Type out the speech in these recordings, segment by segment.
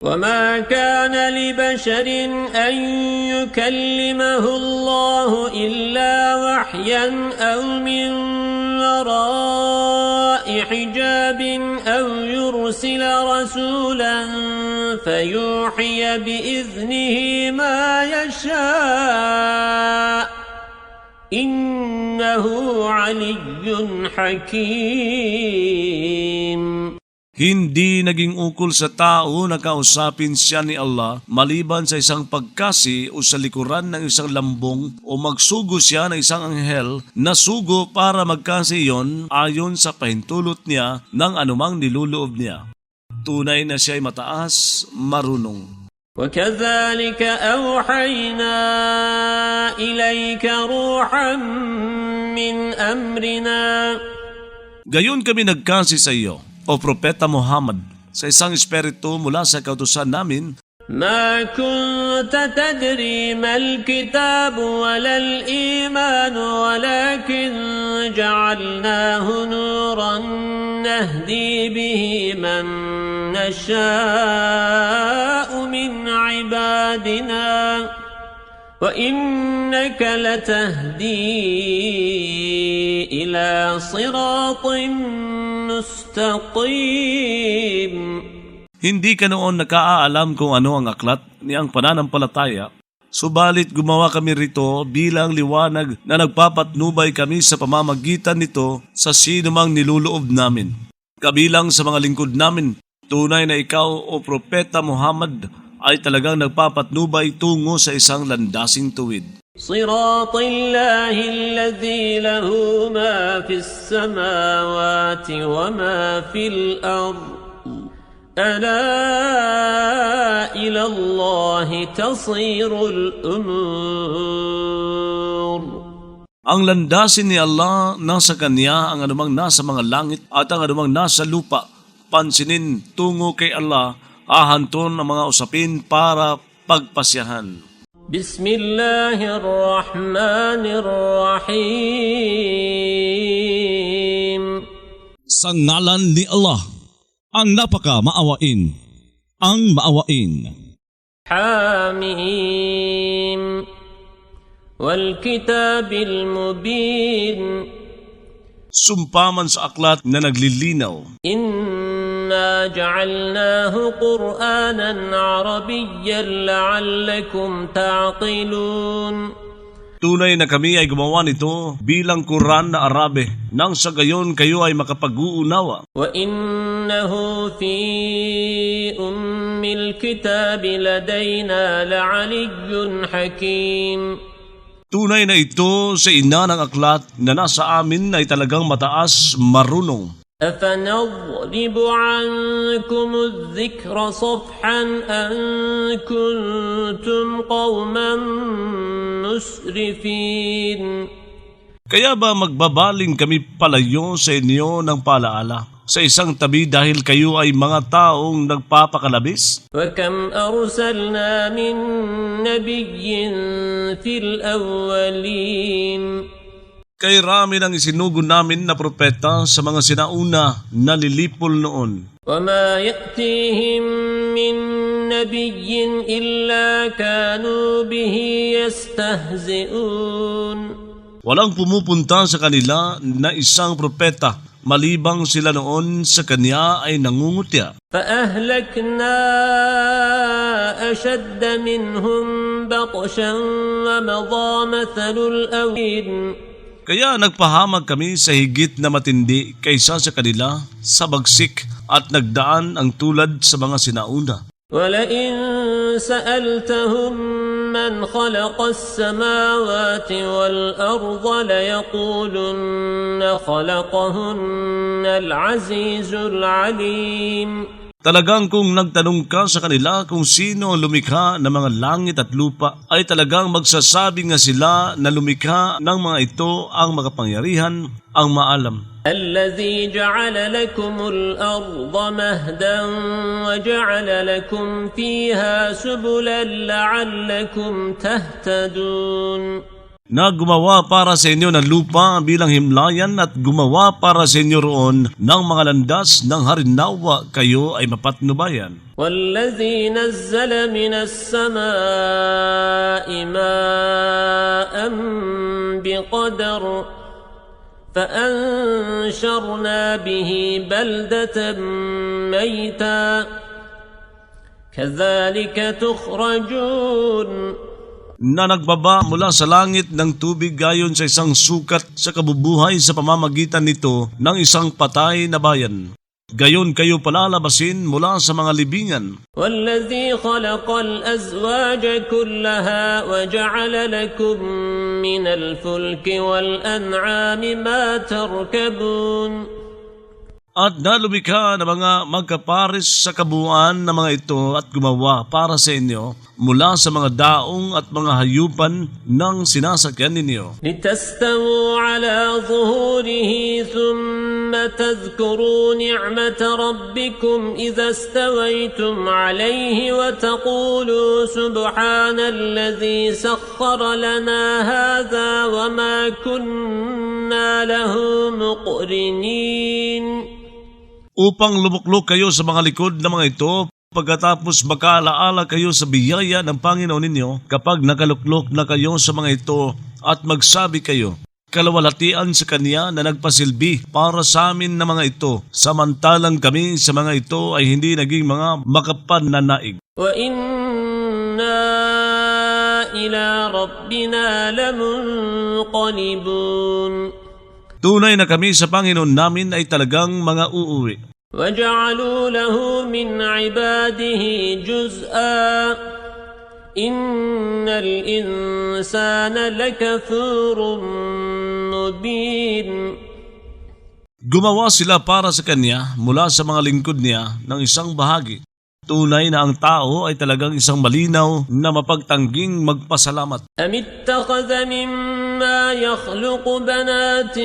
وما كان لبشر أن يكلمه الله إلا وحيا أو من وراء حجاب أو يرسل رسولا فيوحي بإذنه ما يشاء إنه علي حكيم. Hindi naging ukol sa tao na kausapin siya ni Allah maliban sa isang pagkasi o sa likuran ng isang lambong o magsugo siya ng isang anghel na sugo para magkasi iyon ayon sa pahintulot niya ng anumang niluloob niya. Tunay na siya ay mataas, marunong. وكذلك أوحينا إليك روحا من أمرنا. Gayon kami nagkasi sa iyo, O Propeta Muhammad, sa isang espiritu mula sa kautusan namin. ما كنت تدري ما الكتاب ولا الإيمان ولكن جعلناه نورا نهدي به من نشاء من عبادنا وإنك لتهدي إلى صراط مستقيم. Hindi ka noon nakaalam kung ano ang aklat ni ang pananampalataya, subalit gumawa kami rito bilang liwanag na nagpapatnubay kami sa pamamagitan nito sa sinumang niluloob namin. Kabilang sa mga lingkod namin, tunay na ikaw o Propeta Muhammad ay talagang nagpapatnubay tungo sa isang landasing tuwid. صراط الله الذي له ما في السماوات وما في الأرض ألا إلى الله تصير الأمور. Ang landasin ni Allah, nasa Kanya ang anumang nasa mga langit at ang anumang nasa lupa. Pansinin tungo kay Allah, ahanton ang mga usapin para pagpasyahan. بسم الله الرحمن الرحيم. Sa ngalan ni Allah, ang napaka-maawain, ang maawain. حاميم والكتاب المبين. Sumpaman sa aklat na naglilinaw. إنا جعلناه قرآنا عربيا لعلكم تعقلون. Tunay na kami ay gumawa nito bilang Quran na Arabe, nang sa gayon kayo ay makapag-uunawa. وإنه في أم الكتاب لدينا لعلي حكيم. Tunay na ito sa ina ng aklat na nasa amin ay talagang mataas, marunong. أفنضرب عنكم الذكر صفحا أن كنتم قوما مسرفين. Kaya ba magbabaling kami palayo sa inyo ng palaala sa isang tabi dahil kayo ay mga taong nagpapakalabis? وكم أرسلنا من نبي في الأولين. Kay rami ng isinugo namin na propeta sa mga sinauna na lilipol noon. وما يأتيهم من نبي إلا كانوا به يستهزئون. Walang pumupunta sa kanila na isang propeta malibang sila noon sa kanya ay nangungutya. فأهلكنا أشد منهم بطشا ومضى مثل الأولين. Kaya nagpahamag kami sa higit na matindi kaysa sa kanila sa bagsik at nagdaan ang tulad sa mga sinauna. ولئن سألتهم من خلق السماوات والأرض ليقولن خلقهن العزيز العليم. Talagang kung nagtanong ka sa kanila kung sino ang lumikha ng mga langit at lupa, ay talagang magsasabi nga sila na lumikha ng mga ito ang makapangyarihan, ang maalam. الذي جعل لكم الأرض مهدا وجعل لكم فيها سبلا لعلكم تهتدون. na gumawa para sa inyo ng lupa bilang himlayan at gumawa para sa inyo roon ng mga landas ng harinawa kayo ay mapatnubayan. والذي نزل من السماء ماء بقدر فأنشرنا به بلدة ميتا كذلك تخرجون Na nagbaba mula sa langit ng tubig gayon sa isang sukat sa kabubuhay sa pamamagitan nito ng isang patay na bayan. Gayon kayo palalabasin mula sa mga libingan. والذي خلق الأزواج كلها وجعل لكم من الفلك والأنعام ما تركبون At nalumikha na mga magkapares sa kabuuan ng mga ito at gumawa para sa inyo mula sa mga daong at mga hayupan ng sinasakyan ninyo. لتستووا على ظهوره ثم تذكروا نعمة ربكم إذا استويتم عليه وتقولوا سبحان الذي سخر لنا هذا وما كنا له مقرنين Upang lumuklok kayo sa mga likod ng mga ito, pagkatapos makaalaala kayo sa biyaya ng Panginoon ninyo kapag nakaluklok na kayo sa mga ito at magsabi kayo, kalawalhatian sa Kanya na nagpasilbi para sa amin na mga ito, samantalang kami sa mga ito ay hindi naging mga makapananaig. وإنا إلى ربنا لمنقلبون Tunay na kami sa Panginoon namin ay talagang mga uuwi. وجعلوا له من عباده جزءا إن الإنسان لكفور مبين Gumawa sila para sa Kanya mula sa mga lingkod niya ng isang bahagi. Tunay na ang tao ay talagang isang malinaw na mapagtangging magpasalamat. أم اتخذ مما يخلق بنات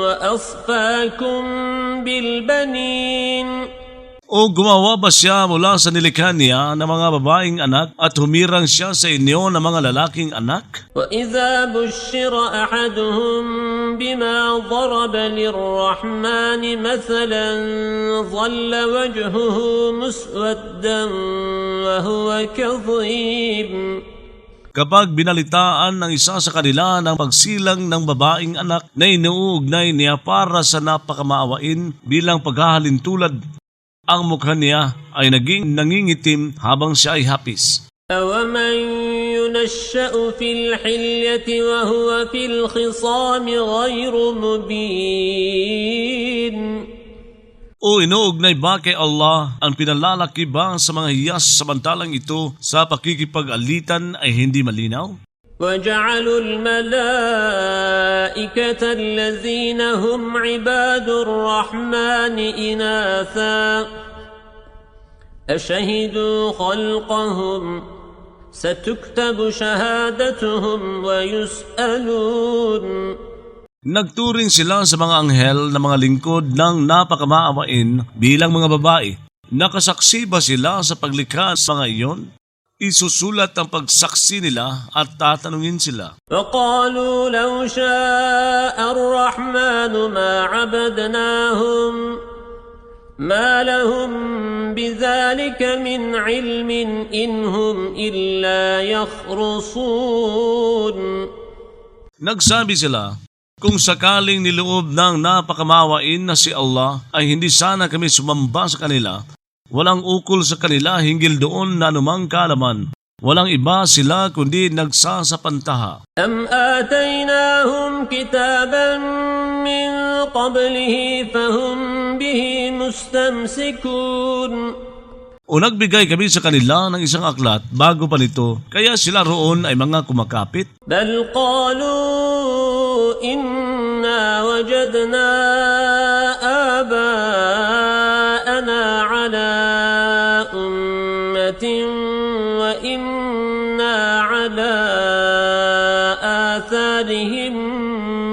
وأصفاكم بالبنين O gumawa ba siya mula sa nilikha niya ng mga babaeng anak at humirang siya sa inyo ng mga lalaking anak? وإذا بشر أحدهم بما ضرب للرحمن مثلا ظل وجهه مسودا وهو كظيم Kapag binalitaan ng isa sa kanila ng pagsilang ng babaeng anak na inuugnay niya para sa napakamaawain bilang paghahalintulad, ang mukha niya ay naging nangingitim habang siya ay hapis. أومن ينشأ في الحلية وهو في الخصام غير مبين O inuugnay ba kay Allah ang pinalalaki ba sa mga hiyas samantalang ito sa pakikipag-alitan ay hindi malinaw? وجعلوا الملائكة الذين هم عباد الرحمن إناثا أشهدوا خلقهم ستكتب شهادتهم ويسألون Nagturing sila sa mga anghel na mga lingkod ng napakamaawain bilang mga babae. Nakasaksi ba sila sa paglikha sa mga iyon? Isusulat ang pagsaksi nila at tatanungin sila. وقالوا لو شاء الرحمن ما عبدناهم ما لهم بذلك من علم إن هم إلا يخرصون Nagsabi sila, kung sakaling niloob ng napakamaawain na si Allah ay hindi sana kami sumamba sa kanila, walang ukol sa kanila hinggil doon na anumang kaalaman. Walang iba sila kundi nagsasapantaha. أم آتيناهم كتابا من قبله فهم به مستمسكون O nagbigay kami sa kanila ng isang aklat bago pa nito, kaya sila roon ay mga kumakapit. بل قالوا إنا وجدنا آباءنا على أمة وإنا على آثارهم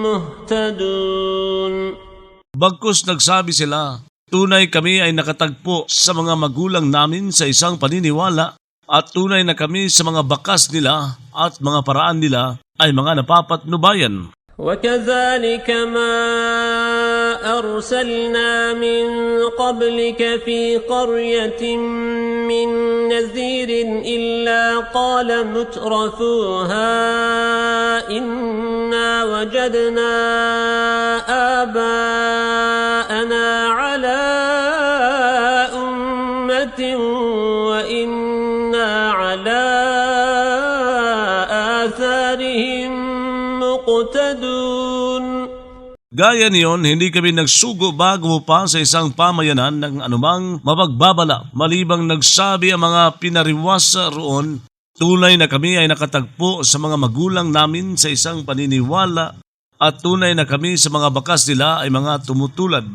مهتدون Bagkus nagsabi sila, tunay kami ay nakatagpo sa mga magulang namin sa isang paniniwala at tunay na kami sa mga bakas nila at mga paraan nila ay mga napapatnubayan. وكذلك ما أرسلنا من قبلك في قرية من نذير إلا قال مترفوها إنا وجدنا آباءنا على أمة وإنا على آثارهم مقتدون. Gaya niyon, hindi kami nagsugo bago pa sa isang pamayanan ng anumang mapagbabala, malibang nagsabi ang mga pinariwasa roon, tunay na kami ay nakatagpo sa mga magulang namin sa isang paniniwala at tunay na kami sa mga bakas nila ay mga tumutulad.